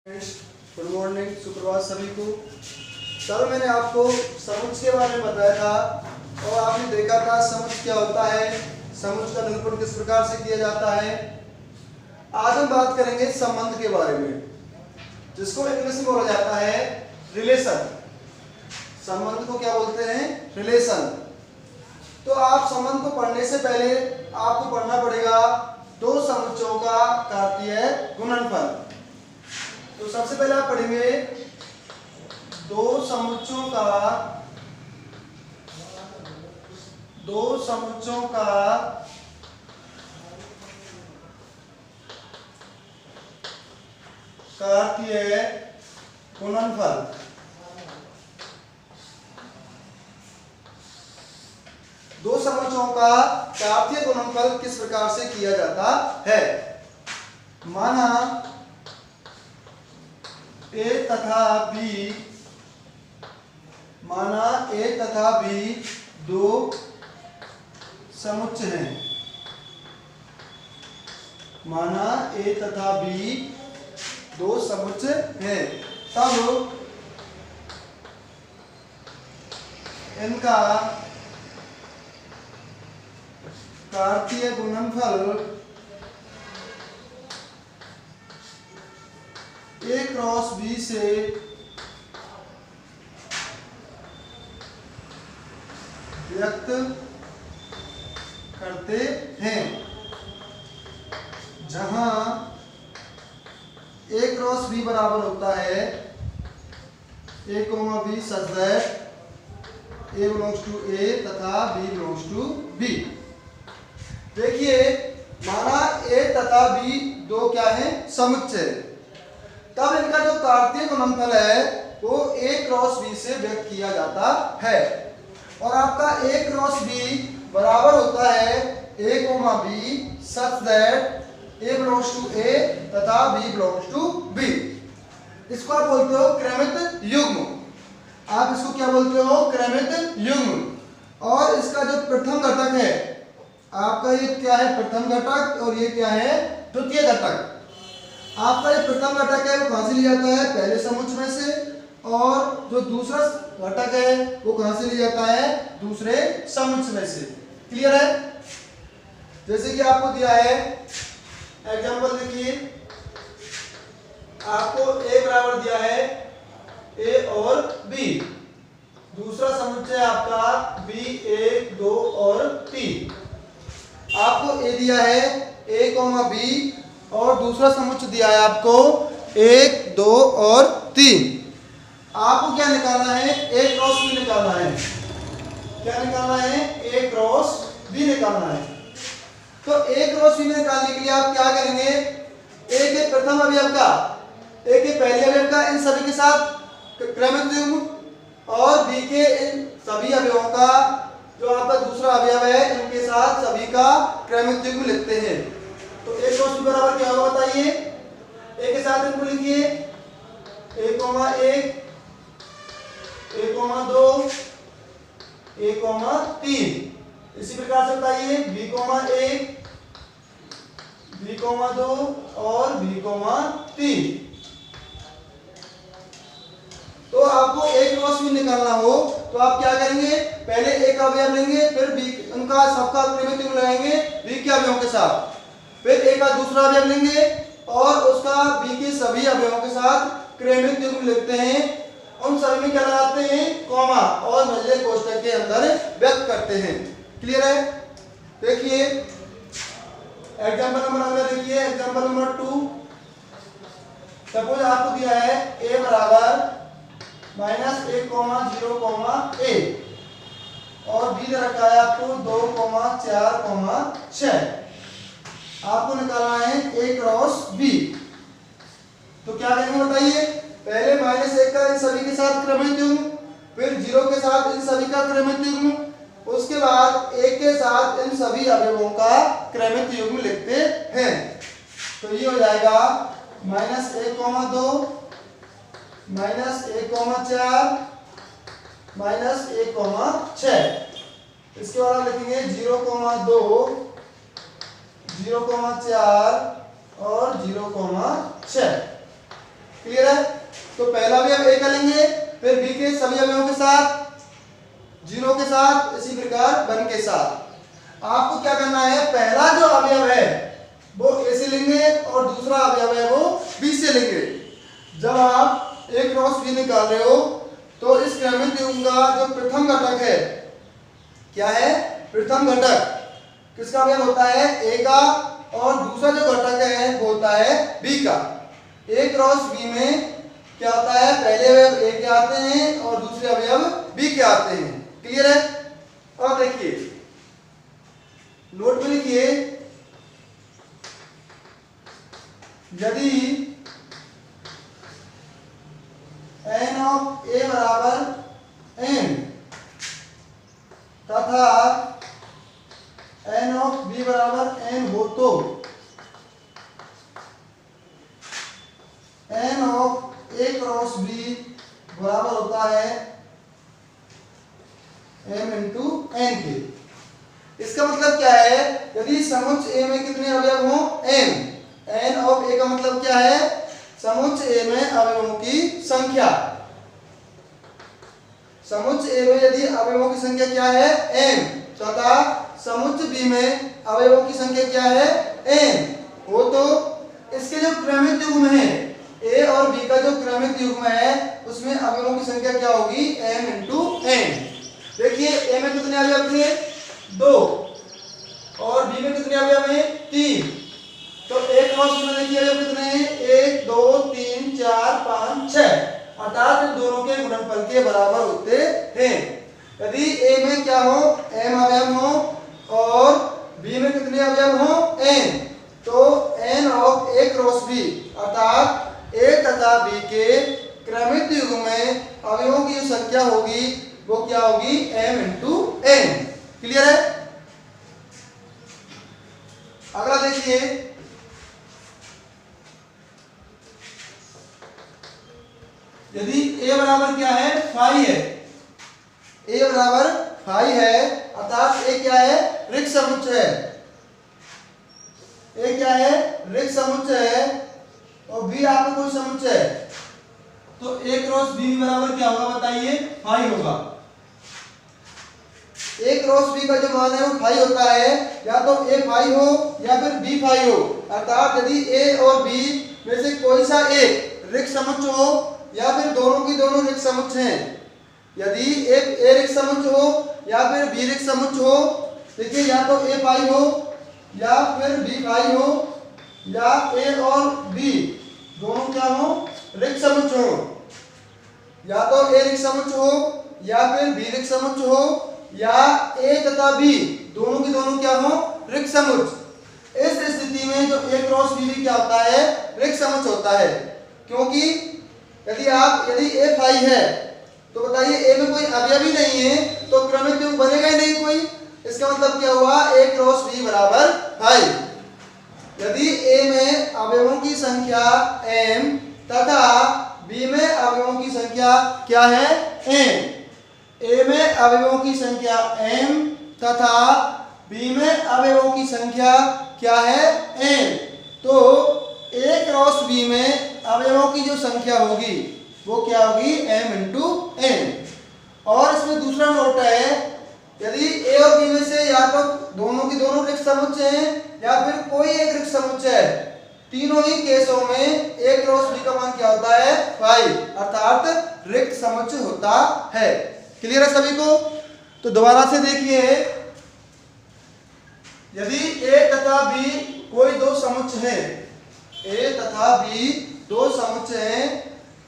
Good morning, सुप्रभात सभी को। कल मैंने आपको समुच्चय के बारे में बताया था और आपने देखा था समुच्चय क्या होता है, समुच्चय का निरूपण किस प्रकार से किया जाता है। आज हम बात करेंगे संबंध के बारे में, जिसको इंग्लिश में बोला जाता है रिलेशन। संबंध को क्या बोलते हैं? रिलेशन। तो आप संबंध को पढ़ने से पहले आपको पढ़ना पड़ेगा दो समुच्चयों का कार्तीय गुणनफल। तो सबसे पहले आप पढ़ेंगे दो समुच्चयों का कार्तीय गुणनफल। दो समुच्चयों का कार्तीय गुणनफल किस प्रकार से किया जाता है। माना ए तथा बी दो समुच्चय हैं। माना ए तथा बी दो समुच्चय हैं, तब इनका कार्तीय गुणनफल A क्रॉस B से व्यक्त करते हैं, जहां A क्रॉस B बराबर होता है A, B such that A belongs to A तथा B belongs to B। देखिए, माना A तथा B दो क्या है? समुच्चय। तब इनका जो कार्तीय गुणनफल है वो A क्रॉस B से व्यक्त किया जाता है, और आपका A क्रॉस B बराबर होता है A, B such that A belongs to A तथा B belongs to B। इसको आप बोलते हो क्रमित युग्म। आप इसको क्या बोलते हो? क्रमित युग्म। और इसका जो प्रथम घटक है आपका, ये क्या है? प्रथम घटक। और ये क्या है? द्वितीय घटक। आपका ये प्रथम घटक है वो कहां से लिया जाता है? पहले समुच्चय में से। और जो दूसरा घटक है वो कहां से लिया जाता है? दूसरे समुच्चय में से। क्लियर है? जैसे कि आपको दिया है एग्जांपल, देखिए आपको A बराबर दिया है A और B। दूसरा समुच्चय आपका B, A, 2 और 3। आपको A दिया है A, B और दूसरा समुच्चय दिया है आपको 1, 2 और 3। आपको क्या निकालना है? A क्रॉस B निकालना है। क्या निकालना है? A क्रॉस B निकालना है। तो A क्रॉस B निकालने के लिए आप क्या करेंगे? A के प्रथम अवयव का, A के पहले अवयव का इन सभी के साथ क्रमित युग्म, और B के इन सभी अवयवों का जो आपका दूसरा अवयव है इनके साथ सभी का क्रमित युग्म लिखते हैं। तो A क्रॉस B बराबर क्या होगा बताइए? A के साथ इनको लिखिए A, 1, A, 2, A, 3। इसी प्रकार से बताइए B, 1, B, 2 और B, 3। तो आपको A क्रॉस B निकालना हो तो आप क्या करेंगे? पहले A का अवयव लेंगे, फिर B उनका सबका क्रमित युग्म लगाएंगे B के अवयवों के साथ, फिर A का दूसरा अवयव लेंगे और उसका B के सभी अवयवों के साथ क्रमित युग्म लिखते हैं। उन सभी में क्या लगाते हैं? कॉमा, और मध्य कोष्ठक के अंदर व्यक्त करते हैं। क्लियर है? देखिए एग्जांपल नंबर अगला देखिए, एग्जांपल नंबर 2। सपोज आपको दिया है A बराबर -1, 0, A और B दे रखा है आपको 2, 4, 6। आपको निकालना है A क्रॉस B। तो क्या करेंगे बताइए? पहले -1 का इन सभी के साथ क्रमित युग्म, फिर 0 के साथ इन सभी का क्रमित युग्म, उसके बाद 1 के साथ इन सभी अवयवों का क्रमित युग्म लिखते हैं। तो ये हो जाएगा -1, 2, -1, 4, -1, 6। इसके बाद आप लिखेंगे 0, 2, 0, 4 और 0,6। क्लियर है? तो पहला अवयव ए का लेंगे, फिर बी के सभी अवयवों के साथ, 0 के साथ, इसी प्रकार 1 के साथ। आपको क्या करना है, पहला जो अवयव है वो ए से लेंगे और दूसरा अवयव है वो बी से लेंगे। जब आप ए क्रॉस बी निकाल रहे हो तो इस क्रमिक युग्म का जो प्रथम घटक है, क्या है, प्रथम घटक किसका अवयव होता है, ए का, और दूसरा जो घटक है वो होता है बी का। ए क्रॉस बी में क्या होता है, पहले अवयव ए के आते हैं और दूसरे अवयव बी के आते हैं। क्लियर है? अब देखिए नोट में लिखिए, यदि n ऑफ a बराबर n तथा n ऑफ b बराबर n हो तो n of a cross b बराबर होता है m इंटू n के। इसका मतलब क्या है, यदि समुच्चय a में कितने अवयव हों, m, n ऑफ a का मतलब क्या है, समुच्चय a में अवयवों की संख्या। समुच्चय a में यदि अवयवों की संख्या क्या है, m, तथा समुच्चय b में अवयवों की संख्या क्या है, n हो तो इसके जो क्रमिक युग्म है, a और b का जो क्रमिक युग्म है उसमें अवयवों की संख्या क्या होगी, m इंटू n। देखिए a में कितने अवयव थे, 2, और b में कितने अवयव हैं, 3। तो एक क्रॉस में देखिए अवयव कितने हैं, 1 2 3 4 5 6, अर्थात इन दोनों के गुणनफल के बराबर होते हैं। यदि a में क्या हो, m अवयव हो और b में कितने अवयव हो, n, तो n of a cross b अर्थात a तथा b के क्रमिक युग्म में अवयवों की जो संख्या होगी वो क्या होगी, m इंटू n। क्लियर है? अगला देखिए, यदि a बराबर क्या है, 5 है, a बराबर 5 है अर्थात a क्या है, रिक्त समुच्चय है, a क्या है, रिक्त समुच्चय है, और b आपका कोई समुच्चय है, तो a क्रॉस b बराबर क्या होगा बताइए, 5 होगा। a क्रॉस b का जो मान है वो 5 होता है, या तो a 5 हो या फिर b 5 हो, अर्थात यदि a और b में से कोई सा एक रिक्त समुच्चय हो या फिर दोनों की दोनों रिक्त समुच्चय हैं। यदि एक a रिक्त समुच्चय हो या फिर b रिक्त समुच्चय हो, देखिए या तो a 5 हो या फिर b 5 हो, या a और b दोनों क्या हो, रिक्त समुच्चय हो, या तो a रिक्त समुच्चय हो या फिर b रिक्त समुच्चय हो, या a तथा b दोनों की दोनों क्या हो, रिक्त समुच्चय। इस स्थिति में जो a क्रॉस b क्या होता है, रिक्त समुच्चय होता है, क्योंकि यदि a 5 है तो बताइए a में कोई अवयव ही नहीं है तो क्रमिक युग्म बनेगा ही नहीं कोई। इसका मतलब क्या हुआ, a क्रॉस b बराबर 5। यदि a में अवयवों की संख्या m तथा b में अवयवों की संख्या क्या है, n, a में अवयवों की संख्या m तथा b में अवयवों की संख्या क्या है, n, तो a क्रॉस b में अवयवों की जो संख्या होगी वो क्या होगी, m इंटू n। और इसमें दूसरा नोट है, यदि a और b में से या तो दोनों की दोनों रिक्त समुच्चय हैं या फिर कोई एक रिक्त समुच्चय है, तीनों ही केसों में a क्रॉस b का मान क्या होता है, 5, अर्थात रिक्त समुच्चय होता है। क्लियर है सभी को? तो दोबारा से देखिए, यदि a तथा b कोई दो समुच्चय है, a तथा b दो समुच्चय हैं,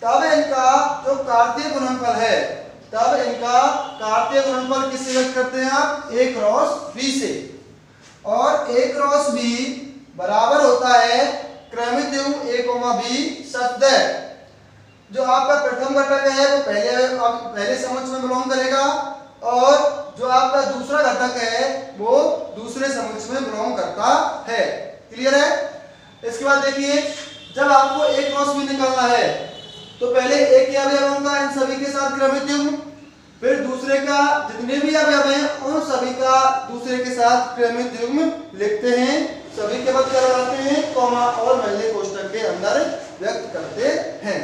तब इनका जो कार्तीय गुणनफल है, तब इनका कार्तीय गुणनफल किससे व्यक्त करते हैं आप, a क्रॉस b से। और a क्रॉस b बराबर होता है क्रमिक युग्म a, b सच जो आपका प्रथम घटक है वो पहले समुच्चय में बिलोंग करेगा, और जो आपका दूसरा घटक है वो दूसरे समुच्चय में बिलोंग करता है। क्लियर है? इसके बाद देखिए, जब आपको a क्रॉस b निकालना है तो पहले एक के अवयव होगा इन सभी के साथ क्रमिक युग्म, फिर दूसरे का जितने भी अवयव हैं उन सभी का दूसरे के साथ क्रमिक युग्म लिखते हैं, सभी के बाद क्या लगाते हैं, कॉमा, और पहले कोष्ठक के अंदर व्यक्त करते हैं।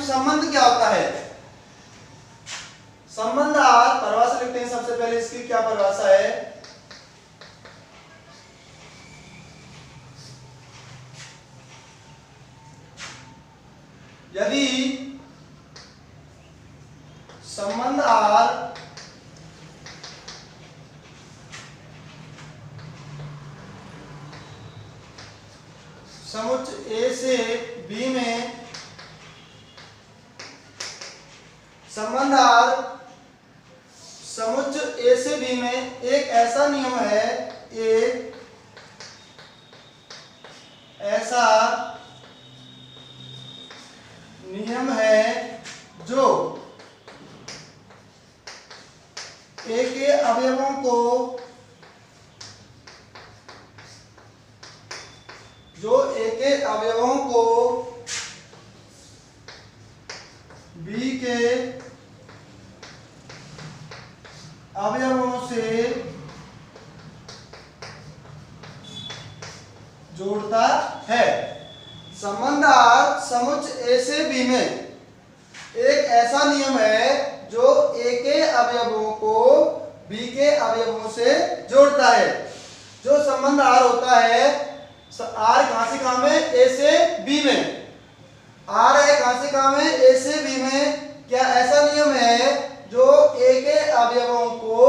संबंध क्या होता है? संबंध आर, परिभाषा लिखते हैं सबसे पहले, इसकी क्या परिभाषा है? यदि संबंध आर समुच्चय ए से बी में, संबंध आर समुच्चय ए से बी में एक ऐसा नियम है, एक ऐसा नियम है जो ए के अवयवों को, जो ए के अवयवों को बी के अवयवों से जोड़ता है। संबंध आर समुच्चय ए से बी में एक ऐसा नियम है जो ए के अवयवों को बी के अवयवों से जोड़ता है। जो संबंध आर होता है, आर कहां से कहां में? ए से बी में। आर है कहां से कहां में? ए से बी में। क्या ऐसा नियम है जो ए के अवयवों को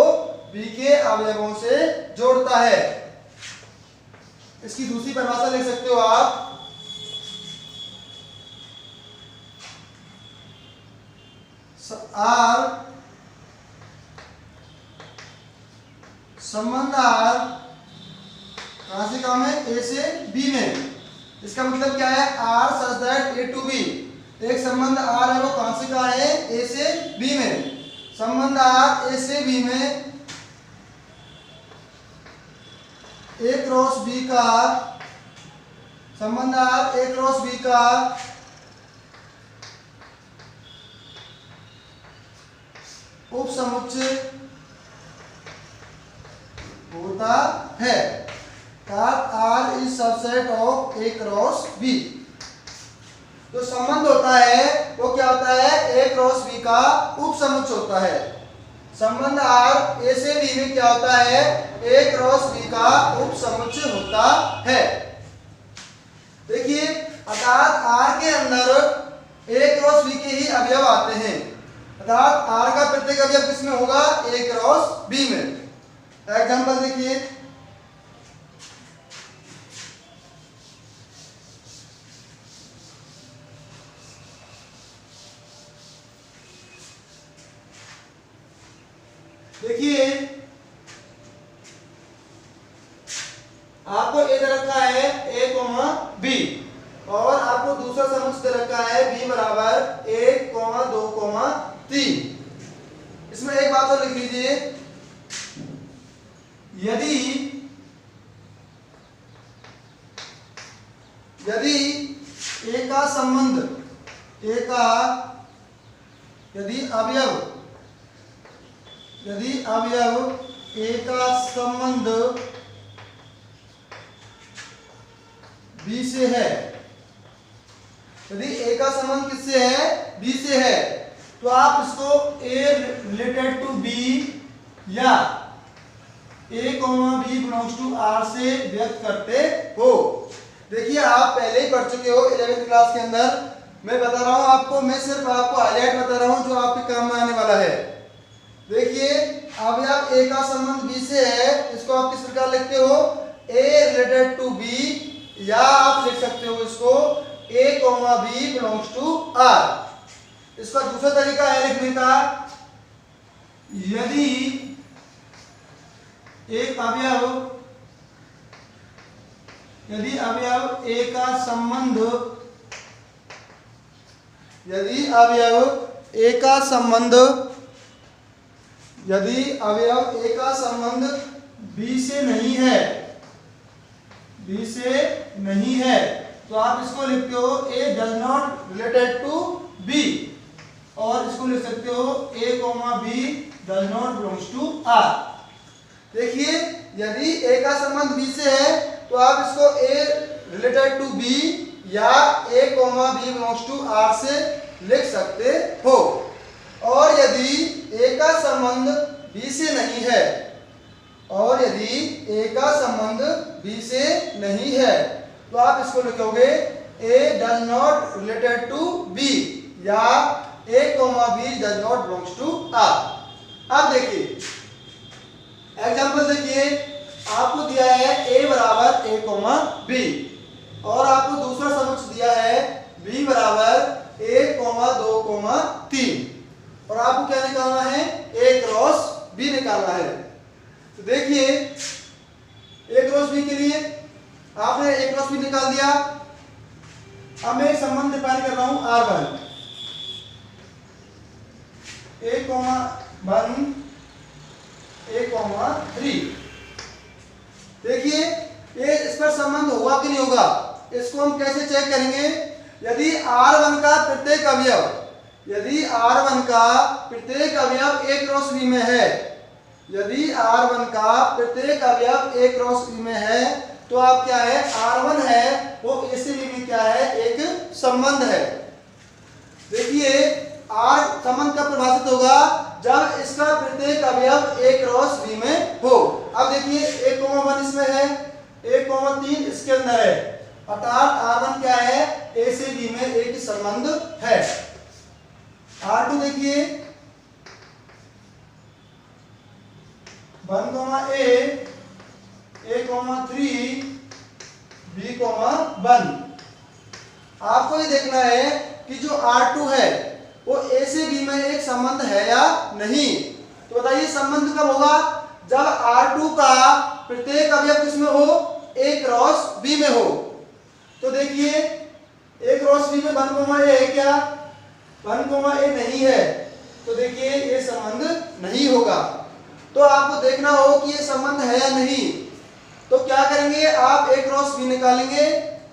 बी के अवयवों से जोड़ता है। इसकी दूसरी परिभाषा लिख सकते हो आप, आर संबंध आर कहां से कहां में? ए से बी में। इसका मतलब क्या है? R such that A to B. एक संबंध आर है, वो कहां से कहां है? ए से बी में। संबंध आर ए से बी में ए क्रॉस बी का, संबंध आर ए क्रॉस बी का उप समुच्चय होता है। R is subset of A cross B. जो संबंध होता है वो क्या होता है? ए क्रॉस बी का उप समुच्चय होता है। संबंध आर ए से बी में क्या होता है? ए क्रॉस बी का उप समुच्चय होता है। देखिए, अर्थात आर के अंदर ए क्रॉस बी के ही अवयव आते हैं। अर्थात आर का प्रत्येक अवयव किसमें होगा? ए क्रॉस बी में। एग्जांपल देखिए, देखिए आपको ए दे रखा है ए कोमा बी, और आपको दूसरा समुच्चय दे रखा है बी बराबर 1, 2, 3। इसमें एक बात और लिख लीजिए, यदि ए का संबंध, ए का यदि अवयव ए का संबंध बी से है, यदि ए का संबंध किससे है? बी से है, तो आप इसको ए रिलेटेड टू बी या A comma B belongs to R से व्यक्त करते हो। देखिए, आप पहले ही पढ़ चुके हो 11वीं क्लास के अंदर। मैं बता रहा हूं आपको, मैं सिर्फ आपको हाईलाइट बता रहा हूं जो आपके काम में आने वाला है। देखिए, अवयव ए का संबंध बी से है, इसको आप किस प्रकार लिखते हो? ए रिलेटेड टू बी, या आप लिख सकते हो इसको A comma B belongs to R. इसका दूसरा तरीका है लिखने का, यदि एक अवयव ए का संबंध, यदि अवयव ए का संबंध बी से नहीं है, तो आप इसको लिखते हो A does not related to B, और इसको लिख सकते हो A comma B does not belongs to R. देखिए, यदि ए का संबंध बी से है तो आप इसको ए रिलेटेड टू बी या A comma B belongs to R से लिख सकते हो। और यदि ए का संबंध बी से नहीं है, और यदि ए का संबंध बी से नहीं है, तो आप इसको लिखोगे A does not related to B, या A comma B does not belongs to R. अब देखिए एग्जांपल, देखिए आपको दिया है ए बराबर ए कोमा बी, और आपको दूसरा समुच्च दिया है बी बराबर ए कोमा 2 कोमा 3, और आपको क्या निकालना है, ए क्रॉस बी निकालना है। तो देखिए ए क्रॉस बी के लिए आपने ए क्रॉस बी निकाल दिया। अब मैं एक संबंध डिफाइन कर रहा हूं R1, ए कोमा 1 ए कोमा 3। देखिए ये इस पर संबंध होगा कि नहीं होगा, इसको हम कैसे चेक करेंगे। यदि R1 का प्रत्येक अवयव, यदि R1 का प्रत्येक अवयव ए क्रॉस बी में है, यदि R1 का प्रत्येक अवयव ए क्रॉस बी में है, तो आप क्या है, R1 है वो ए से बी में क्या है, एक संबंध है। देखिए R संबंध कब परिभाषित होगा, जब इसका प्रत्येक अवयव ए क्रॉस बी में हो। अब देखिए ए कोमा 1 इसमें है, ए कोमा 3 इसके अंदर है, अर्थात R1 क्या है, ए से बी में एक संबंध है। R2 देखिए 1 कोमा ए कोमा 3 बी कोमा 1। आपको ये देखना है कि जो R2 है वो ए से बी में एक संबंध है या नहीं। तो बताइए संबंध कब होगा, जब R2 का प्रत्येक अवयव किसमें हो, ए क्रॉस बी में हो। तो देखिए ए क्रॉस बी में 1 कोमा ए है क्या, 1 कोमा ए नहीं है, तो देखिए ये संबंध नहीं होगा। तो आपको देखना हो कि ये संबंध है या नहीं, तो क्या करेंगे, आप ए क्रॉस बी निकालेंगे,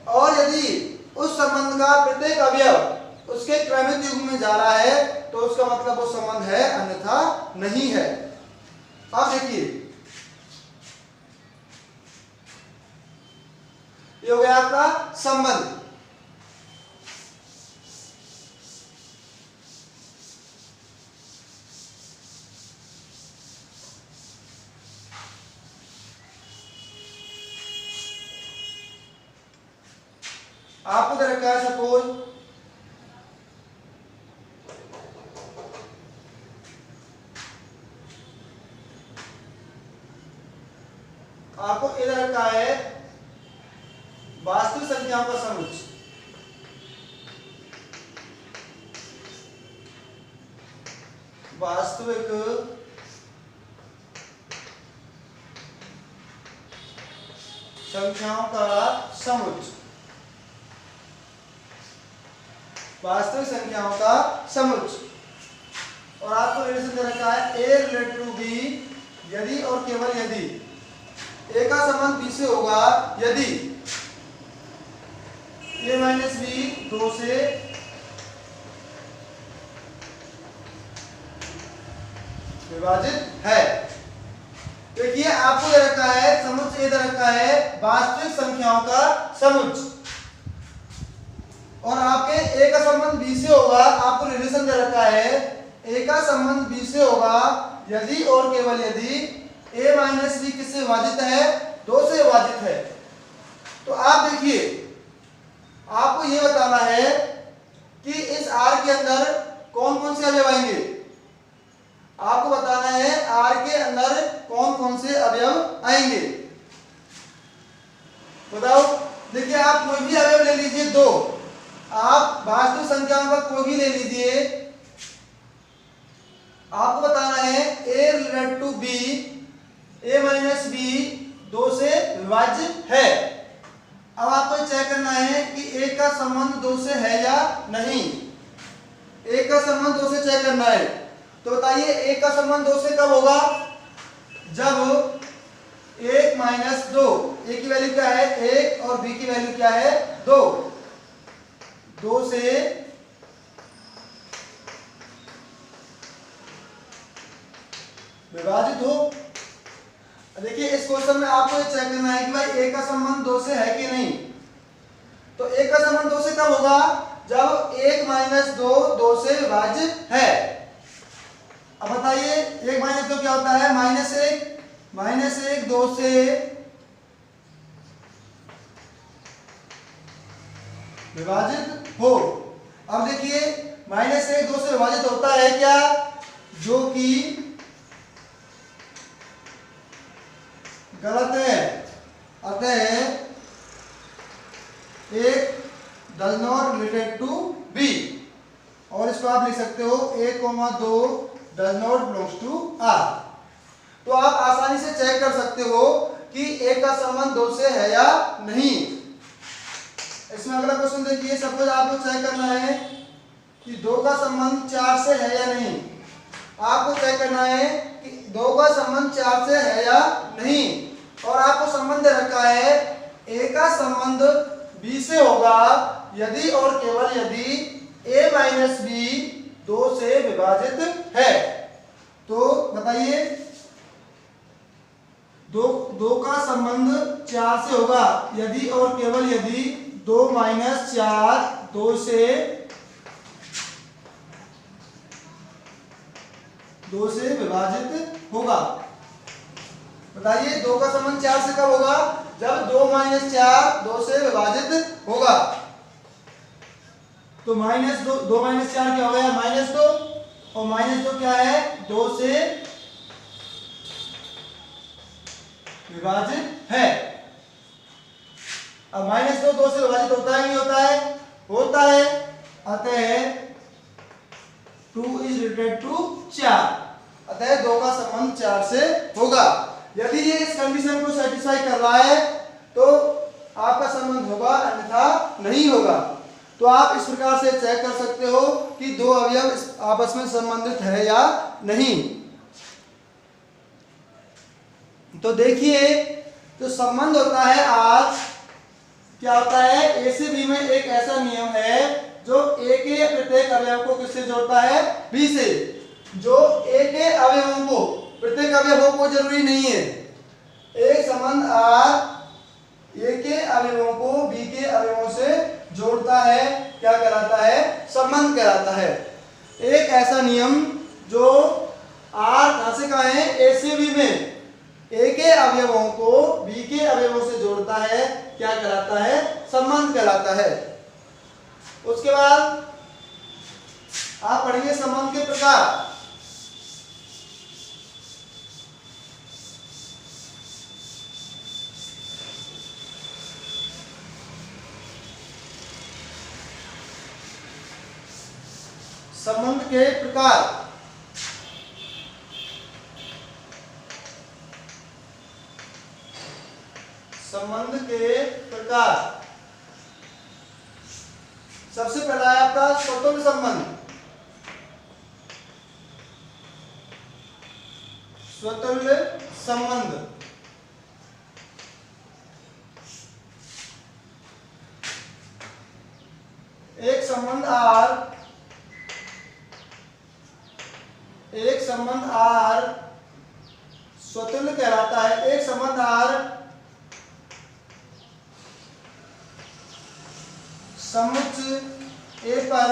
और यदि उस संबंध का प्रत्येक अवयव उसके क्रमिक युग्म में जा रहा है, तो उसका मतलब वो संबंध है, अन्यथा नहीं है। अब देखिए ये हो गया आपका संबंध। आपको दे रखा है सपोज आपको इधर रखा है वास्तविक संख्याओं का समुच्चय, वास्तविक संख्याओं का समुच्चय, वास्तविक संख्याओं का समुच्चय। और आपको रिलेशन दे रखा है ए रिलेटेड टू बी, यदि और केवल यदि ए का संबंध बी से होगा, यदि ए माइनस बी 2 से विभाजित है। देखिए आपको दे रखा है समुच्चय, दे रखा है वास्तविक संख्याओं का समुच्चय, और आपके ए का संबंध बी से होगा। आपको रिलेशन दे रखा है ए का संबंध बी से होगा यदि और केवल यदि ए माइनस बी किससे विभाजित है, 2 से विभाजित है। तो आप देखिए आपको यह बताना है कि इस R के अंदर कौन कौन से अवयव आएंगे। आपको बताना है R के अंदर कौन कौन से अवयव आएंगे, बताओ। देखिए आप कोई भी अवयव ले लीजिए, 2, आप वास्तविक संख्याओं का कोई भी ले लीजिए, आपको बताना है A related to B, A minus B 2 से विभाज्य है। अब आपको चेक करना है कि ए का संबंध 2 से है या नहीं। ए का संबंध 2 से चेक करना है, तो बताइए ए का संबंध 2 से कब होगा, जब 1 माइनस 2, ए की वैल्यू क्या है 1 और बी की वैल्यू क्या है 2, 2 से विभाजित हो। देखिए इस क्वेश्चन में आपको ये चेक करना है कि भाई ए का संबंध 2 से है कि नहीं। तो ए का संबंध 2 से कब होगा, जब 1 माइनस 2 2 से विभाजित है। अब बताइए 1 माइनस 2 क्या होता है? माइनस 1 2 से विभाजित हो। अब देखिए माइनस 1 2 से विभाजित होता है क्या? जो कि गलत है। अतः एक does not related to B, और इसको आप लिख सकते हो 1, 2 does not belongs to R. तो आप आसानी से चेक कर सकते हो कि ए का संबंध 2 से है या नहीं। इसमें अगला क्वेश्चन देखिए, सपोज आपको चेक करना है कि 2 का संबंध 4 से है या नहीं। आपको चेक करना है कि 2 का संबंध 4 से है या नहीं, और आपको संबंध दे रखा है ए का संबंध बी से होगा यदि और केवल यदि a माइनस बी 2 से विभाजित है। तो बताइए 2 का संबंध 4 से होगा यदि और केवल यदि 2 माइनस 4 2 से विभाजित होगा। बताइए 2 का संबंध 4 से कब होगा? जब 2 माइनस 4 2 से विभाजित होगा। तो दो माइनस 4 क्या हो गया? -2, और -2 क्या है? 2 से विभाजित है। अब -2 2 से विभाजित होता है नहीं होता है? होता है। अतः 2 इज रिलेटेड टू 4, अतः 2 का संबंध 4 से होगा। यदि ये इस कंडीशन को सेटिस्फाई कर रहा है तो आपका संबंध होगा, अन्यथा नहीं होगा। तो आप इस प्रकार से चेक कर सकते हो कि 2 अवयव आपस में संबंधित है या नहीं। तो देखिए जो संबंध होता है आज क्या होता है? ए से बी में एक ऐसा नियम है जो ए के प्रत्येक अवयव को किससे जोड़ता है? बी से। जो ए के अवयवों को, प्रत्येक अवयवों को जरूरी नहीं है, एक संबंध आर ए के अवयवों को बी के अवयवों से जोड़ता है, क्या कहलाता है? संबंध कहलाता है। एक ऐसा नियम जो आर कहां से कहां है? ए से बी में ए के अवयवों को बी के अवयवों से जोड़ता है, क्या कहलाता है? संबंध कहलाता है। उसके बाद आप पढ़ेंगे संबंध के प्रकार। संबंध के प्रकार। संबंध के प्रकार सबसे पहला है आपका स्वतंत्र संबंध। स्वतंत्र संबंध एक संबंध आर स्वतंत्र कहलाता है। एक संबंध आर समुच्चय ए पर,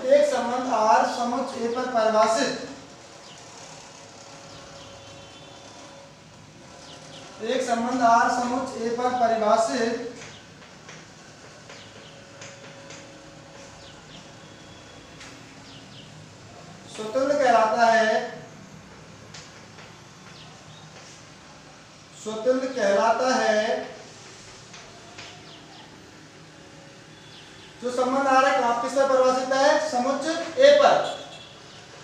एक संबंध आर समुच्चय ए पर परिभाषित, एक संबंध आर समुच्चय ए पर परिभाषित स्वतंत्र कहलाता है। स्वतंत्र कहलाता है जो संबंध आ रहा है आप किस पर परिभाषित है? समुच्चय ए पर।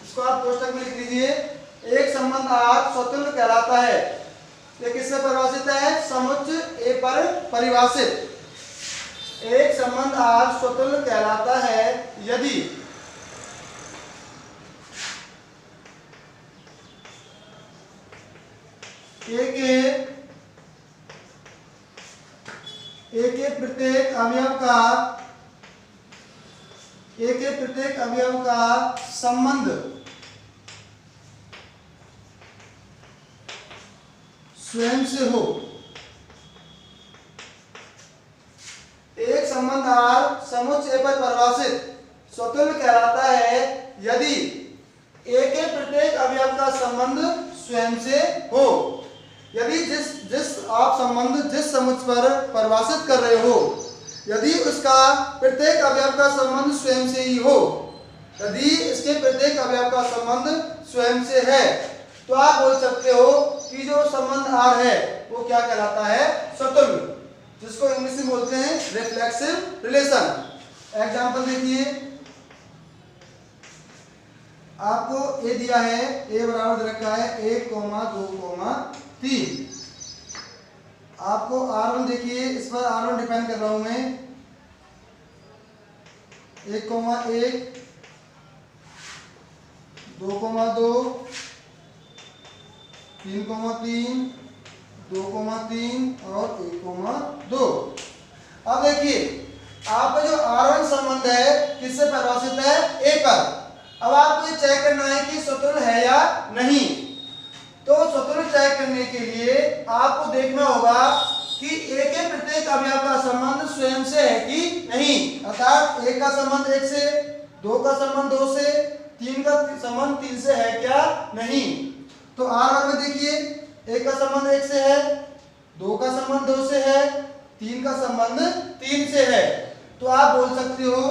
इसको आप कोष्टक में लिख लीजिए। एक संबंध आर स्वतंत्र कहलाता है, ये किससे परिभाषित है? समुच्चय ए पर परिभाषित। एक संबंध आर स्वतंत्र कहलाता है यदि ए के प्रत्येक अवयव का संबंध स्वयं से हो। आर समुच्च ए पर परिभाषित स्वतुल्य कहलाता है यदि ए के प्रत्येक अवयव का संबंध स्वयं से हो। यदि जिस आप संबंध जिस समुच्च पर परिभाषित कर रहे हो यदि उसका प्रत्येक अवयव का संबंध स्वयं से ही हो, यदि इसके प्रत्येक अवयव का संबंध स्वयं से है, तो आप बोल सकते हो कि जो संबंध आर है वो क्या कहलाता है, स्वतुल्य, जिसको इंग्लिश में बोलते हैं रिफ्लेक्सिव रिलेशन। एग्जांपल देखिए, आपको ए दिया है, ए बराबर दे रखा है 1, 2, 3। आपको R1 देखिए, इस पर R1 डिफाइन कर रहा हूं मैं 1, 2, 3, 2, और 1, 2। अब देखिए आपका जो R1 संबंध है किससे परिभाषित है, A पर। अब आपको ये चेक करना है कि स्वतुल्य है या नहीं। तो स्वतुल्य चेक करने के लिए आपको देखना होगा कि A के प्रत्येक अवयव का संबंध स्वयं से है कि नहीं, अर्थात 1 का संबंध 1 से, 2 का संबंध 2 से, 3 का संबंध 3 से है क्या, नहीं। तो R1 में देखिए 1 का संबंध 1 से है, 2 का संबंध 2 से है, 3 का संबंध 3 से है। तो आप बोल सकते हो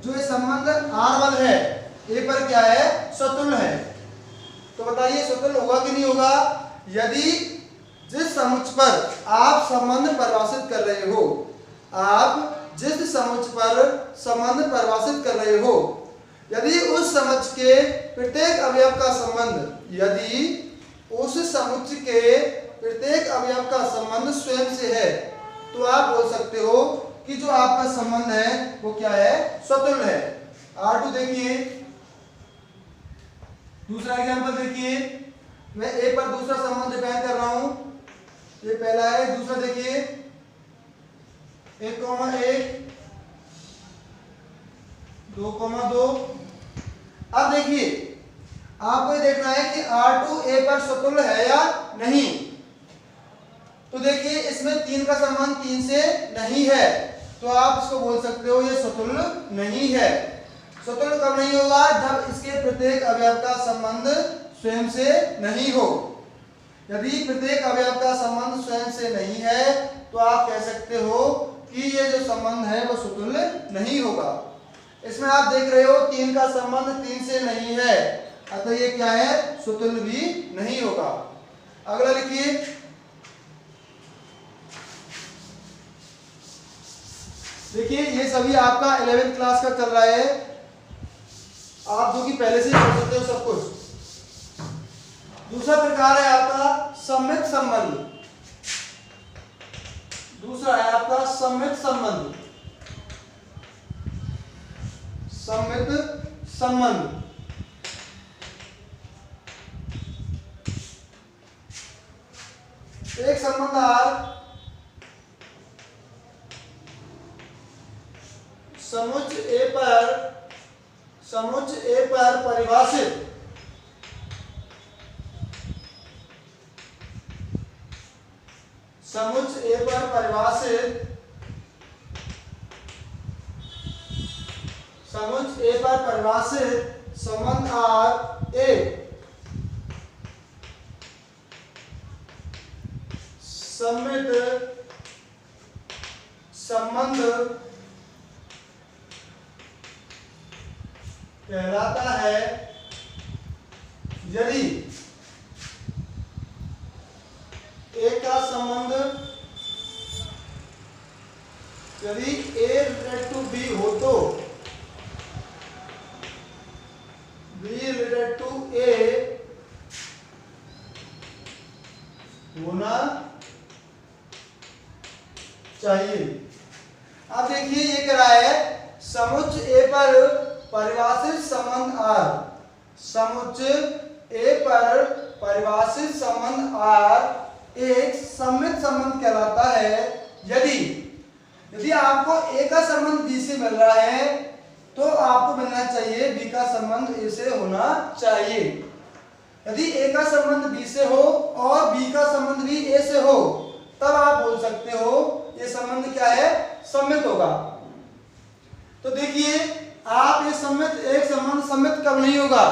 जो ये संबंध R1 है ए पर क्या है, स्वतुल्य है। तो बताइए स्वतुल्य होगा कि नहीं होगा। यदि जिस समुच्च पर आप संबंध परिभाषित कर रहे हो, आप जिस समुच्च पर संबंध परिभाषित कर रहे हो, यदि उस समुच्च के प्रत्येक अवयव का संबंध, यदि उस समुच्च के प्रत्येक अवयव का संबंध स्वयं से है, तो आप बोल सकते हो कि जो आपका संबंध है वो क्या है, स्वतुल्य है। R2 देखिए, दूसरा एग्जांपल देखिए, मैं ए पर दूसरा संबंध डिफाइन कर रहा हूं, ये पहला है। दूसरा देखिए 1, 2, अब देखिए आपको ये देखना है कि R2 ए पर स्वतुल्य है या नहीं। तो देखिए इसमें 3 का संबंध 3 से नहीं है, तो आप इसको बोल सकते हो ये स्वतुल्य नहीं है। स्वतुल्य कब नहीं होगा, जब इसके प्रत्येक अवयव का संबंध स्वयं से नहीं हो। यदि प्रत्येक अवयव का संबंध स्वयं से नहीं है तो आप कह सकते हो कि ये जो संबंध है वो स्वतुल्य नहीं होगा। इसमें आप देख रहे हो 3 का संबंध 3 से नहीं है, अतः ये क्या है, स्वतुल्य भी नहीं होगा। अगला लिखिए, देखिए ये सभी आपका 11th क्लास का चल रहा है, आप जो कि पहले से ही पढ़ सकते हो सब कुछ। दूसरा प्रकार है आपका सम्मित संबंध। दूसरा है आपका सम्मित संबंध। सम्मित संबंध एक संबंध आर समुच्च ए पर परिभाषित समुच्च ए पर परिभाषित संबंध आर ए सम्मित संबंध कहलाता है यदि ए का संबंध, यदि A रिलेटेड टू B हो तो B रिलेटेड टू A होना चाहिए। अब देखिए ये कह रहा है समुच्च ए पर परिभाषित संबंध आर, समुच्च ए पर परिभाषित संबंध आर एक सम्मित संबंध कहलाता है यदि आपको ए का संबंध बी से मिल रहा है तो आपको मिलना चाहिए बी का संबंध ए से होना चाहिए। यदि ए का संबंध बी से हो और बी का संबंध भी ए से हो, तब आप बोल सकते हो ये संबंध क्या है, सम्मित होगा। कब नहीं होगा?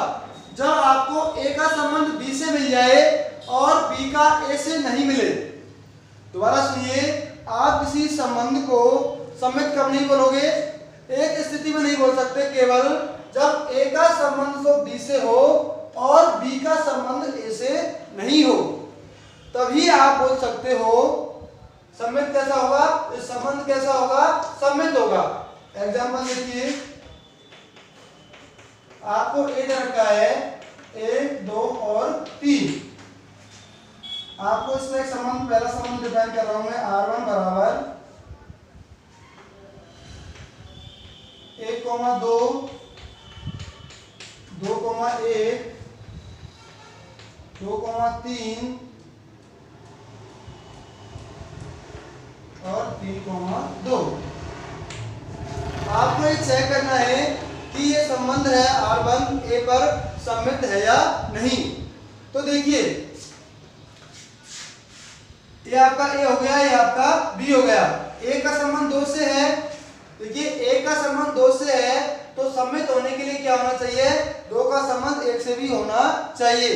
जब आपको ए का संबंध बी से मिल जाए और बी का ए से नहीं मिले। दोबारा सुनिए, आप किसी संबंध को सम्मित कब नहीं बोलोगे? एक स्थिति में नहीं बोल सकते, केवल जब ए का संबंध तो बी से हो और बी का संबंध ए से नहीं हो, तभी आप बोल सकते हो सम्मित कैसा होगा, संबंध कैसा होगा, सम्मित होगा। एग्जाम्पल देखिए, आपको ए दे रखा है 1, 2 और 3। आपको इसमें एक संबंध, पहला संबंध डिफाइन कर रहा हूं मैं, R1 बराबर 1,2, 2,1, 2,3 और 3,2। आपको ये चेक करना है कि ये संबंध है R1 ए पर सम्मित है या नहीं। तो देखिए, ये आपका ए हो गया, ये आपका बी हो गया। ए का संबंध 2 से है, देखिए ए का संबंध 2 से है तो सम्मित होने के लिए क्या होना चाहिए? 2 का संबंध 1 से भी होना चाहिए,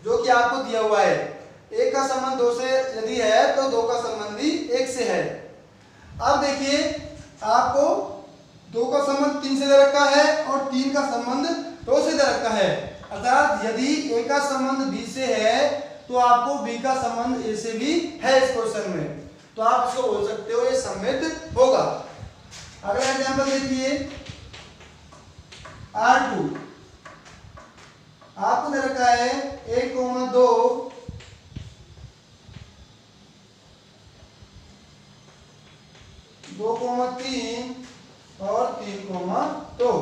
जो कि आपको दिया हुआ है। ए का संबंध 2 से यदि है तो 2 का संबंध भी 1 से है। अब देखिए, आपको 2 का संबंध 3 से दे रखा है और 3 का संबंध 2 से दे रखा है। अर्थात यदि ए का संबंध बी से है तो आपको बी का संबंध ए से भी है इस क्वेश्चन में, तो आप इसको बोल सकते हो ये सम्मित होगा। अगला एग्जांपल देखिए, R2 आपको दे रखा है 1,2, 2,3 और 3,2।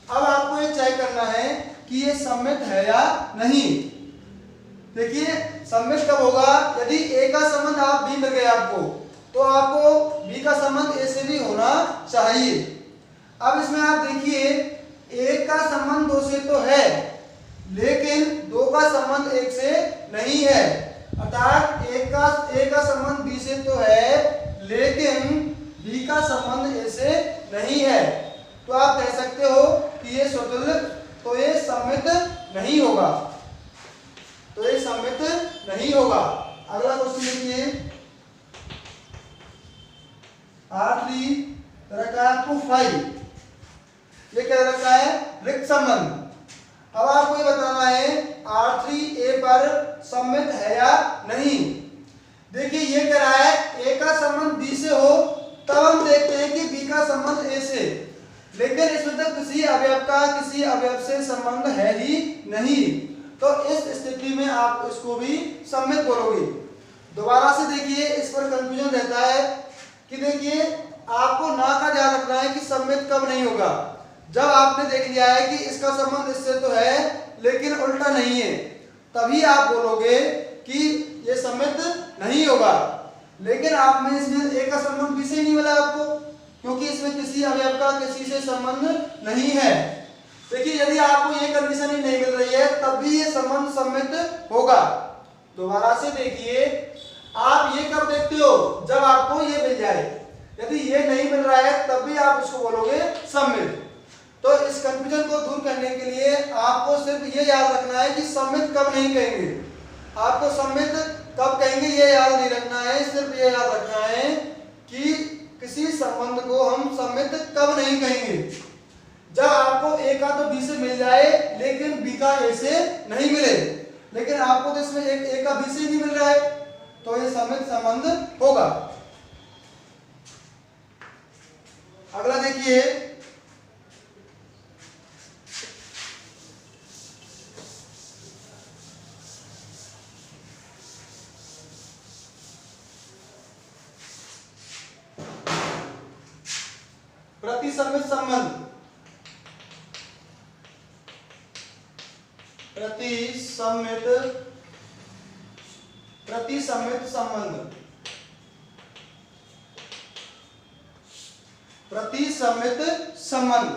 अब आपको ये चेक करना है कि ये सम्मित है या नहीं। देखिए, सम्मित कब होगा? यदि ए का संबंध आप बी मिल गया आपको, तो आपको बी का संबंध ए से भी होना चाहिए। अब इसमें आप देखिए, ए का संबंध 2 से तो है, लेकिन 2 का संबंध 1 से नहीं है। अर्थात ए का संबंध बी से तो है, लेकिन बी का संबंध ए से नहीं है। तो आप कह सकते हो कि ये स्वतुल्य, तो ये सम्मित नहीं होगा, तो ये सम्मित नहीं होगा। अगला क्वेश्चन देखिए, R3 रखा है आपको 5, ये क्या रखा है? रिक्त संबंध। अब आपको ये बताना है R3 ए पर सम्मित है या नहीं। देखिए, ये कह रहा है ए का संबंध बी से हो, तब हम देखते हैं कि बी का संबंध ए से, लेकिन इसमें तो किसी अवयव से संबंध है ही नहीं, तो इस स्थिति में आप इसको भी सम्मित बोलोगे। दोबारा से देखिए, इस पर कंफ्यूजन रहता है कि देखिए, आपको ना का ध्यान रखना है कि सम्मित कब नहीं होगा। जब आपने देख लिया है कि इसका संबंध इससे तो है लेकिन उल्टा नहीं है, तभी आप बोलोगे कि ये सम्मित नहीं होगा। लेकिन आप में इसमें ए का संबंध बी से नहीं मिला आपको, क्योंकि इसमें किसी अवयव का किसी से संबंध नहीं है। देखिए, यदि आपको ये कंडीशन ही नहीं मिल रही है, तब भी ये संबंध सम्मित होगा। दोबारा से देखिए, आप ये कब देखते हो? जब आपको ये मिल जाए। यदि ये नहीं मिल रहा है, तब भी आप इसको बोलोगे सम्मित। तो इस कंफ्यूजन को दूर करने के लिए आपको सिर्फ ये याद रखना है कि सम्मित कब नहीं कहेंगे। आपको सम्मित कब कहेंगे ये याद नहीं रखना है, सिर्फ ये याद रखना है कि किसी संबंध को हम सम्मित कब नहीं कहेंगे। जब आपको ए का तो बी से मिल जाए लेकिन बी का ए से नहीं मिले, लेकिन आपको तो इसमें एक ए का बी से नहीं मिल रहा है, तो ये सम्मित संबंध होगा। अगला देखिए, प्रतिसम्मित संबंध। प्रतिसम्मित संबंध। प्रतिसम्मित संबंध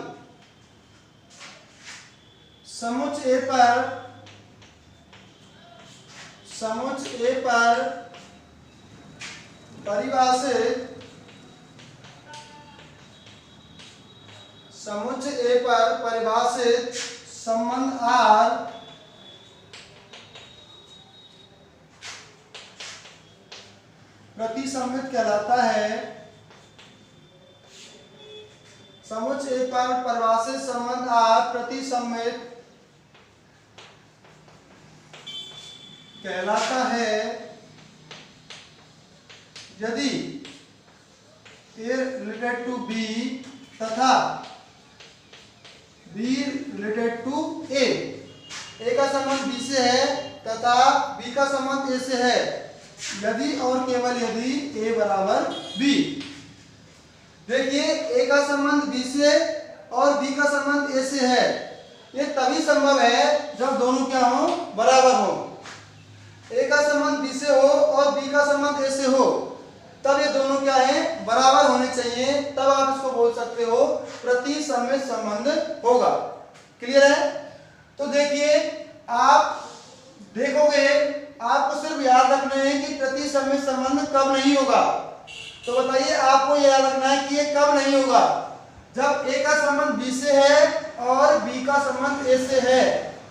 समुच्च ए पर परिभाषित संबंध आर प्रतिसंमित कहलाता है। समुच्चय ए पर परिभाषित संबंध आर प्रतिसंमित कहलाता है यदि ए रिलेटेड टू बी तथा बी रिलेटेड टू ए का संबंध बी से है तथा बी का संबंध ए से है, यदि और केवल यदि ए बराबर बी। देखिए ए का संबंध बी से और बी का संबंध ए से है, ये तभी संभव है जब दोनों क्या हो, बराबर हो। ए का संबंध बी से हो और बी का संबंध ए से हो, तब ये दोनों क्या है, बराबर होने चाहिए, तब आप इसको बोल सकते हो प्रतिसंमित संबंध होगा। क्लियर है? तो देखिए आप देखोगे, आपको सिर्फ याद रखना है कि प्रतिसंमित संबंध कब नहीं होगा। तो बताइए आपको याद रखना है कि ये कब नहीं होगा, जब ए का संबंध बी से है और बी का संबंध ए से है,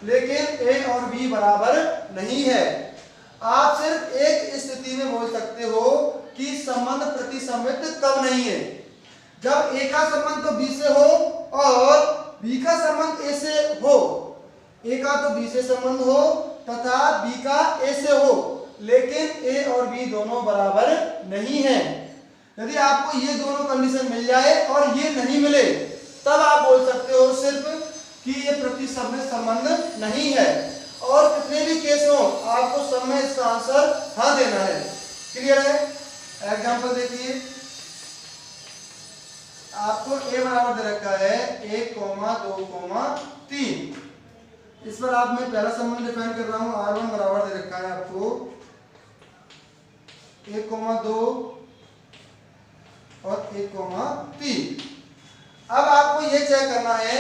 लेकिन ए और बी बराबर नहीं है। आप सिर्फ एक स्थिति में बोल सकते हो कि संबंध प्रतिसंमित कब नहीं है, जब ए का संबंध तो बी से हो और बी का संबंध ए से हो। ए का तो बी से संबंध हो तथा बी का ए से हो, लेकिन ए और बी दोनों बराबर नहीं है। यदि आपको ये दोनों कंडीशन मिल जाए और ये नहीं मिले, तब आप बोल सकते हो सिर्फ कि ये प्रतिसंमित संबंध नहीं है। और कितने भी केस हो, आपको सब में इसका आंसर हाँ देना है। क्लियर है? एग्जांपल देखिए, आपको ए बराबर दे रखा है 1, 2, 3। इस पर आप मैं पहला संबंध डिफाइन कर रहा हूं, R1 बराबर दे रखा है आपको 1, 2 और 1, 3। अब आपको ये चेक करना है,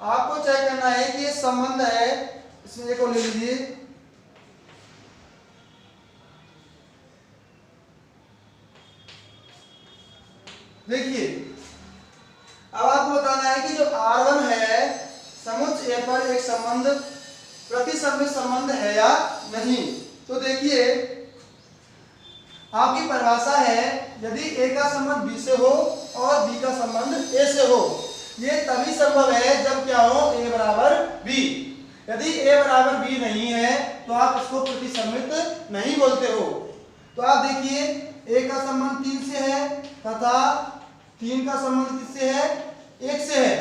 आपको चेक करना है कि ये संबंध है, इसमें एक और ले लीजिए, देखिए अब आपको बताना है कि जो R1 है समुच्चय ए पर एक संबंध प्रतिसंमित संबंध है या नहीं। तो देखिए आपकी परिभाषा है यदि ए का संबंध बी से हो और बी का संबंध ए से हो, ये तभी संभव है जब क्या हो, ए बराबर बी। यदि ए बराबर बी नहीं है तो आप इसको प्रतिसंमित नहीं बोलते हो। तो आप देखिए ए का संबंध 3 से है तथा 3 का संबंध किससे है, 1 से है,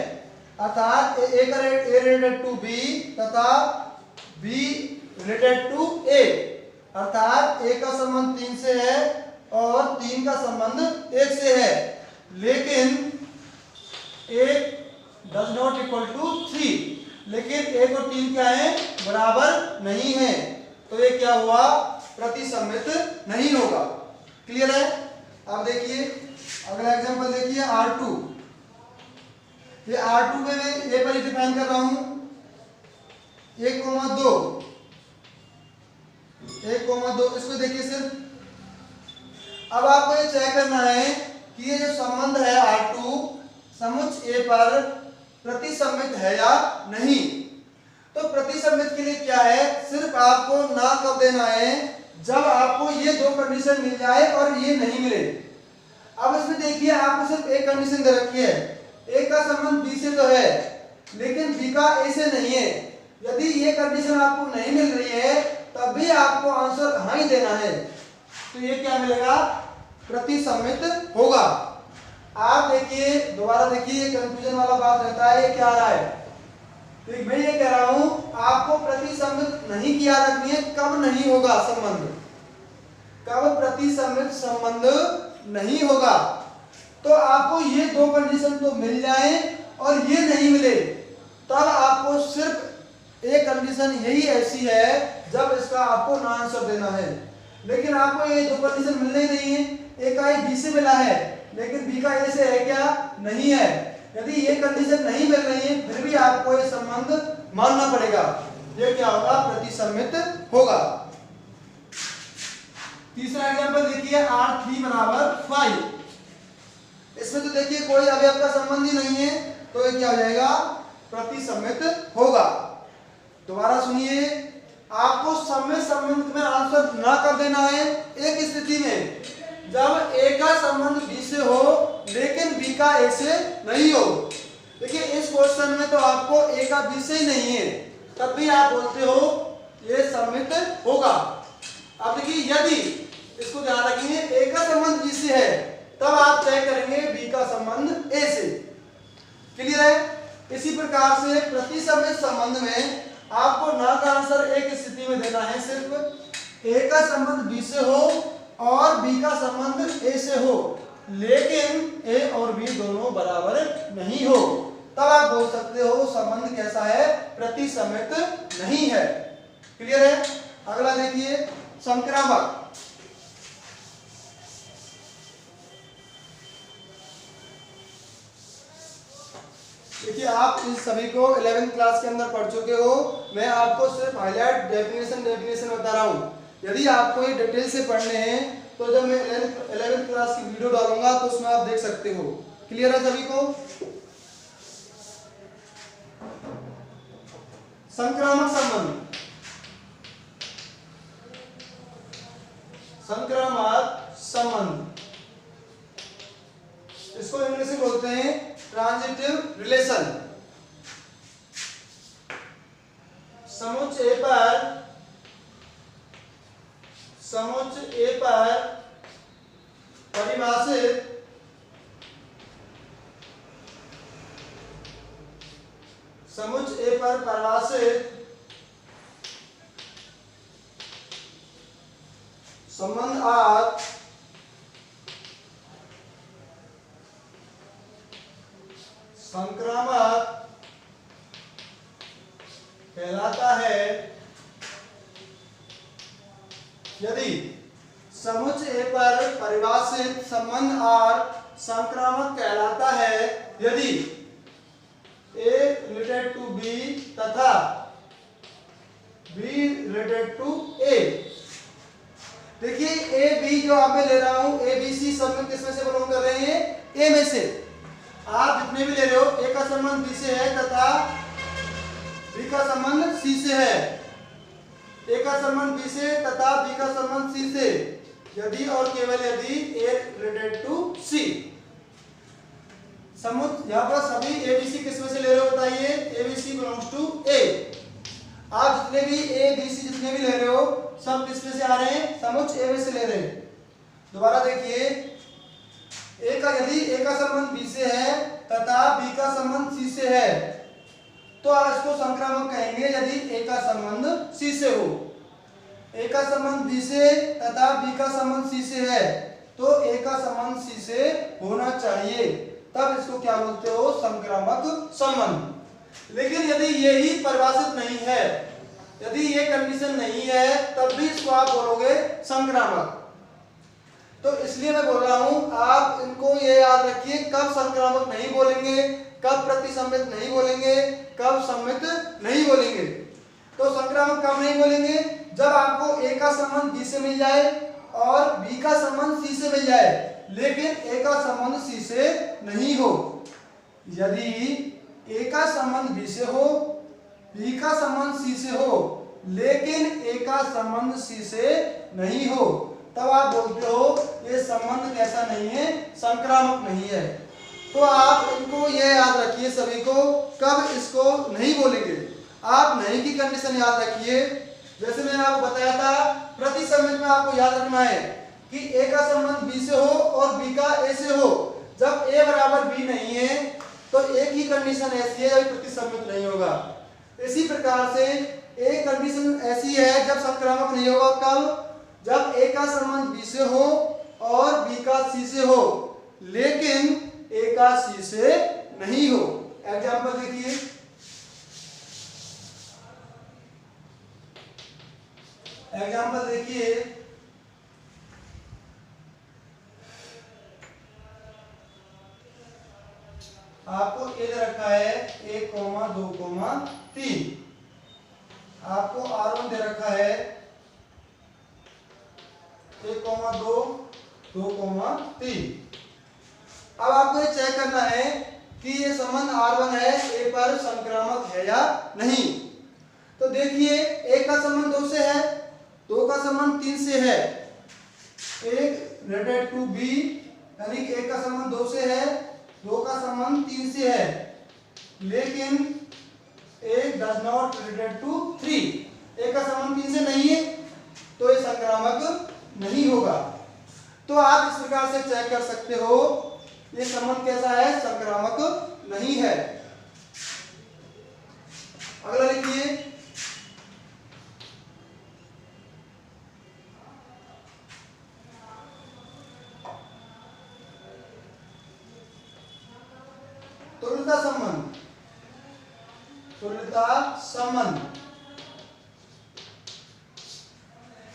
अर्थात ए रिलेटेड टू बी तथा बी रिलेटेड टू ए, अर्थात ए का संबंध 3 से है और 3 का संबंध 1 से है, लेकिन 1 does not equal to 3, लेकिन 1 और 3 क्या है, बराबर नहीं है। तो ये क्या हुआ, प्रतिसंमित नहीं होगा। क्लियर है? अब देखिए अगला एग्जांपल देखिए R2। ये R2 में मैं ए पर डिफाइन कर रहा हूं 1, 2, इसको देखिए सिर्फ। अब आपको ये चेक करना है कि ये जो संबंध है R2 समुच्चय ए पर प्रतिसंमित है या नहीं। तो प्रतिसंमित के लिए क्या है, सिर्फ आपको ना कब देना है, जब आपको ये दो कंडीशन मिल जाए और ये नहीं मिले। अब इसमें देखिए आपको सिर्फ एक कंडीशन दे रखी है, ए का संबंध बी से तो है लेकिन बी का ए से नहीं है। यदि ये कंडीशन आपको नहीं मिल रही है तब भी आपको आंसर हाँ ही देना है। तो ये क्या मिलेगा, प्रतिसंमित होगा। आप देखिए दोबारा देखिए, ये कंफ्यूजन वाला बात रहता है, ये क्या आ रहा है। तो मैं ये कह रहा हूं आपको प्रतिसंमित नहीं किया रखनी है, कब नहीं होगा संबंध, कब प्रतिसंमित संबंध नहीं होगा। तो आपको ये दो कंडीशन तो मिल जाए और ये नहीं मिले, तब आपको सिर्फ एक कंडीशन यही ऐसी है जब इसका आपको ना आंसर देना है। लेकिन आपको ये दो कंडीशन मिलने ही नहीं है, ए का बी से मिला है लेकिन बी का ए से है क्या, नहीं है। यदि ये कंडीशन नहीं मिल रही है फिर भी आपको ये संबंध मानना पड़ेगा, ये क्या होगा, प्रतिसंमित होगा। तीसरा एग्जांपल देखिए R3 बराबर 5। इसमें तो देखिए कोई अवयव का संबंध ही नहीं है, तो ये क्या हो जाएगा, प्रतिसम्मित होगा। दोबारा सुनिए, आपको समय संबंध में आंसर ना कर देना है एक स्थिति में जब ए का संबंध बी से हो लेकिन बी का ए से नहीं हो। देखिए इस क्वेश्चन में तो आपको ए का बी से ही नहीं है, तब भी आप बोलते हो ये सम्मित होगा। अब देखिए यदि इसको ध्यान रखेंगे ए का संबंध बी से है तब आप तय करेंगे बी का संबंध ए से। क्लियर है? इसी प्रकार से प्रतिसम्मित संबंध में आपको ना का आंसर एक स्थिति में देना है, सिर्फ ए का संबंध बी से हो और बी का संबंध ए से हो लेकिन ए और बी दोनों बराबर नहीं हो, तब आप बोल सकते हो संबंध कैसा है, प्रतिसम्मित नहीं है। क्लियर है? अगला देखिए संक्रामक। देखिए आप इस सभी को 11th क्लास के अंदर पढ़ चुके हो, मैं आपको सिर्फ हाईलाइट डेफिनेशन बता रहा हूँ। यदि आपको ये डिटेल से पढ़ने हैं तो जब मैं 11th क्लास की वीडियो डालूंगा तो उसमें आप देख सकते हो। क्लियर है सभी को? संक्रामक संबंध, संक्रामक संबंध, इसको इंग्लिश में बोलते हैं ट्रांजिटिव रिलेशन। समुच्चय ए पर परिभाषित संबंध आर संक्रामक कहलाता है यदि समुच्चय ए पर परिभाषित संबंध आर संक्रामक कहलाता है यदि ए रिलेटेड टू बी तथा बी रिलेटेड टू ए। देखिए ए बी जो आप मैं ले रहा हूं, ए बी सी सब में किसमें से बिलोंग कर रहे हैं, ए में से। आप जितने भी ले रहे हो ए का संबंध बी से है तथा बी का संबंध सी से है, ए का संबंध बी से तथा बी का संबंध सी से, यदि और केवल यदि ए रिलेटेड टू सी। समुच्चय यहाँ पर सभी एबीसी किसमें से ले रहे हो बताइए, एबीसी बिलोंग्स टू ए। आप जितने भी ए बी सी जितने भी ले रहे हो सब किसमें से आ रहे हैं, समुच्चय ए में से ले रहे हैं। दोबारा देखिए ए का यदि ए का संबंध बी से है तथा बी का संबंध सी से है तो आप इसको संक्रामक कहेंगे यदि ए का संबंध सी से हो। ए का संबंध बी से तथा बी का संबंध सी से है तो ए का संबंध सी से होना चाहिए, तब इसको क्या बोलते हो, संक्रामक संबंध। लेकिन यदि यही परिभाषित नहीं है, यदि ये कंडीशन नहीं है तब भी इसको आप बोलोगे संक्रामक। तो इसलिए मैं बोल रहा हूं आप इनको ये याद रखिए, कब संक्रामक नहीं बोलेंगे, कब प्रतिसम्मित नहीं बोलेंगे, कब सम्मित नहीं बोलेंगे। तो संक्रामक कब नहीं बोलेंगे, जब आपको ए का संबंध बी से मिल जाए और बी का संबंध सी से मिल जाए लेकिन ए का संबंध सी से नहीं हो। यदि ए का संबंध बी से हो, बी का संबंध सी से हो लेकिन ए का संबंध सी से नहीं हो, तब आप बोलते हो ये संबंध कैसा नहीं है, संक्रामक नहीं है। तो आप इनको ये याद रखिए सभी को, कब इसको नहीं बोलेंगे। आप नहीं की कंडीशन याद रखिए। जैसे मैंने आपको बताया था प्रतिसम्मित में आपको याद रखना है कि ए का संबंध बी से हो और बी का ए से हो। जब ए बराबर बी नहीं है तो एक ही कंडीशन ऐसी है जब प्रतिसम्मित नहीं होगा। इसी प्रकार से एक कंडीशन ऐसी है जब संक्रामक नहीं होगा, कब, जब ए का संबंध बी से हो और बी का सी से हो लेकिन ए का सी से नहीं हो। एग्जाम्पल देखिए, आपको ए दे रखा है 1, 2, 3, आपको R1 दे रखा है 1, 2, 2, 3। अब आपको ये चेक करना है कि ये संबंध R1 है ए पर संक्रामक है या नहीं। तो देखिए, एक का संबंध 2 से है, 2 का संबंध 3 से है, एक रिलेटेड टू बी, यानी कि एक का संबंध 2 से है, 2 का संबंध 3 से है, लेकिन एक डज नॉट रिलेटेड टू 3, एक का संबंध 3 से नहीं है, तो ये संक्रामक नहीं होगा। तो आप इस प्रकार से चेक कर सकते हो ये संबंध कैसा है, संक्रामक नहीं है। अगला लिखिए, तुल्यता संबंध। तुल्यता संबंध,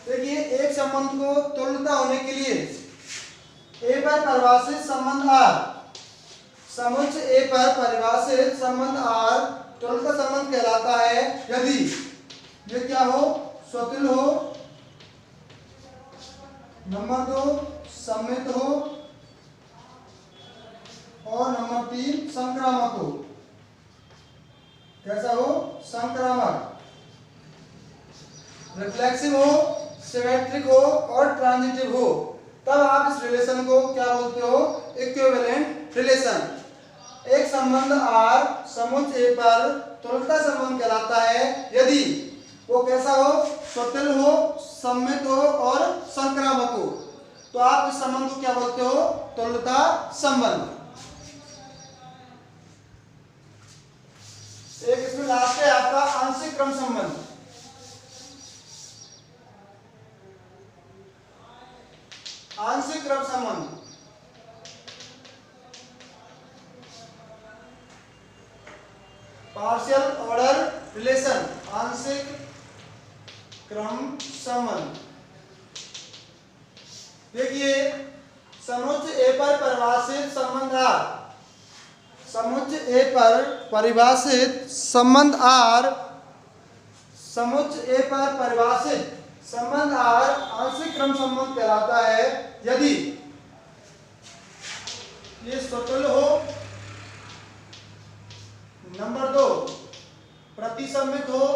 देखिए एक संबंध को तुल्यता होने के लिए ए पर परिभाषित संबंध R, समुच्चय ए पर परिभाषित संबंध R तुल्यता संबंध कहलाता है यदि ये क्या हो, स्वतुल्य हो, नंबर 2 सममित हो, और नंबर 3 संक्रामक हो। कैसा हो, संक्रामक, रिफ्लेक्सिव हो, सिमेट्रिक हो और ट्रांजिटिव हो, तब आप इस रिलेशन को क्या बोलते हो, इक्विवेलेंट रिलेशन। एक संबंध R समुच्चय A पर तुल्यता संबंध कहलाता है यदि वो कैसा हो, स्वतुल्य हो, सममित हो और संक्रामक हो, तो आप इस संबंध को क्या बोलते हो, तुल्यता संबंध। एक इसमें लास्ट है आपका आंशिक क्रम संबंध। आंशिक क्रम संबंध, पार्शियल ऑर्डर रिलेशन, आंशिक क्रम संबंध। देखिए, समुच्चय A पर परिभाषित संबंध R, समुच्चय A पर परिभाषित संबंध R, समुच्चय A पर परिभाषित संबंध R आंशिक क्रम संबंध कहलाता है यदि ये स्वतुल्य हो, नंबर 2 प्रतिसंबित हो,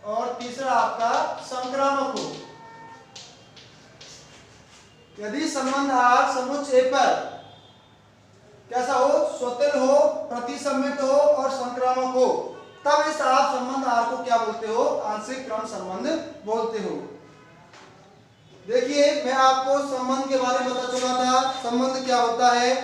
और तीसरा आपका संक्रामक हो। यदि संबंध R समुच्चय A पर कैसा हो, स्वतुल्य हो, प्रतिसंबित हो और संक्रामक हो, तब इस आप संबंध R को क्या बोलते हो, आंशिक क्रम संबंध बोलते हो। देखिए, मैं आपको संबंध के बारे में बता चुका था। संबंध क्या होता है,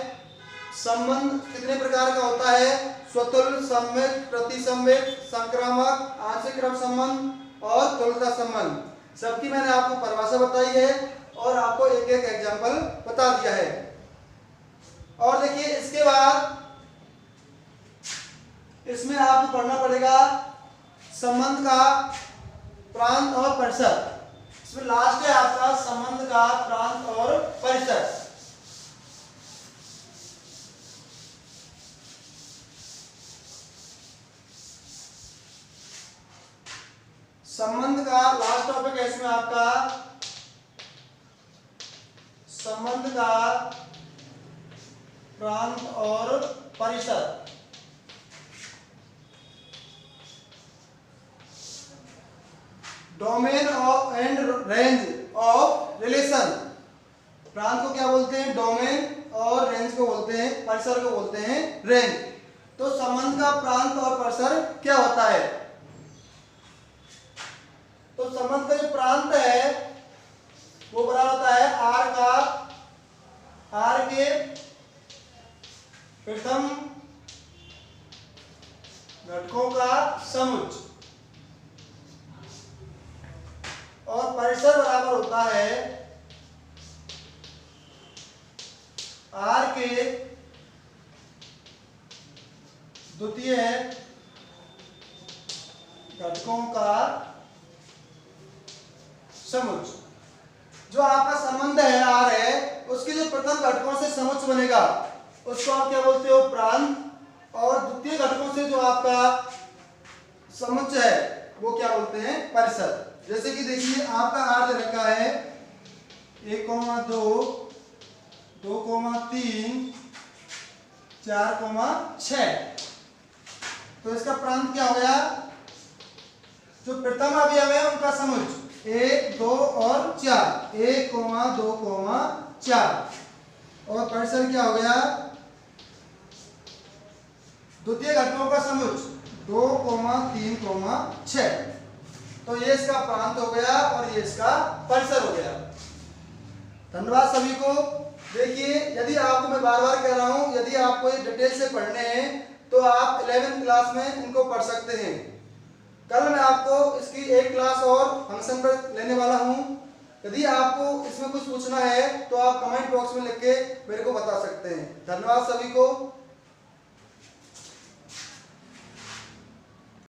संबंध कितने प्रकार का होता है, स्वतुल्य, सममित, प्रतिसंबित, संक्रामक, आंशिक क्रम संबंध और तुल्यता संबंध। सबकी मैंने आपको परिभाषा बताई है और आपको एक एक एग्जाम्पल बता दिया है। और देखिए, इसके बाद इसमें आपको पढ़ना पड़ेगा संबंध का प्रांत और परिसर। इसमें लास्ट है आपका संबंध का प्रांत और परिसर। संबंध का लास्ट टॉपिक है इसमें आपका संबंध का प्रांत और परिसर। Domain and range of relation. प्रांत को क्या बोलते हैं, डोमेन, और रेंज को बोलते हैं, परिसर को बोलते हैं रेंज। तो संबंध का प्रांत और परिसर क्या होता है, तो संबंध का जो प्रांत है वो बराबर होता है R के प्रथम घटकों का समुच्चय, और परिसर बराबर होता है R के द्वितीय घटकों का समुच्चय। जो आपका संबंध है R है, उसके जो प्रथम घटकों से समुच्चय बनेगा उसको आप क्या बोलते हो, प्रांत, और द्वितीय घटकों से जो आपका समुच्चय है वो क्या बोलते हैं, परिसर। जैसे कि देखिए, आपका R दे रखा है 1, 2, 2,3 4,6। तो इसका प्रांत क्या हो गया? जो प्रथम अवयव है उनका समुच्चय 1 2 और 4, 1, 2, 4। और परिसर क्या हो गया? द्वितीय घटकों का समुच्चय 2, 3, 6। तो ये इसका प्रांत हो गया और ये इसका परिसर हो गया। धन्यवाद सभी को। देखिए, यदि आपको मैं बार बार कह रहा हूं, यदि आपको ये डिटेल से पढ़ने हैं तो आप 11वीं क्लास में इनको पढ़ सकते हैं। कल मैं आपको इसकी एक क्लास और फंक्शन पर लेने वाला हूं। यदि आपको इसमें कुछ पूछना है तो आप कमेंट बॉक्स में लिख के मेरे को बता सकते हैं। धन्यवाद सभी को।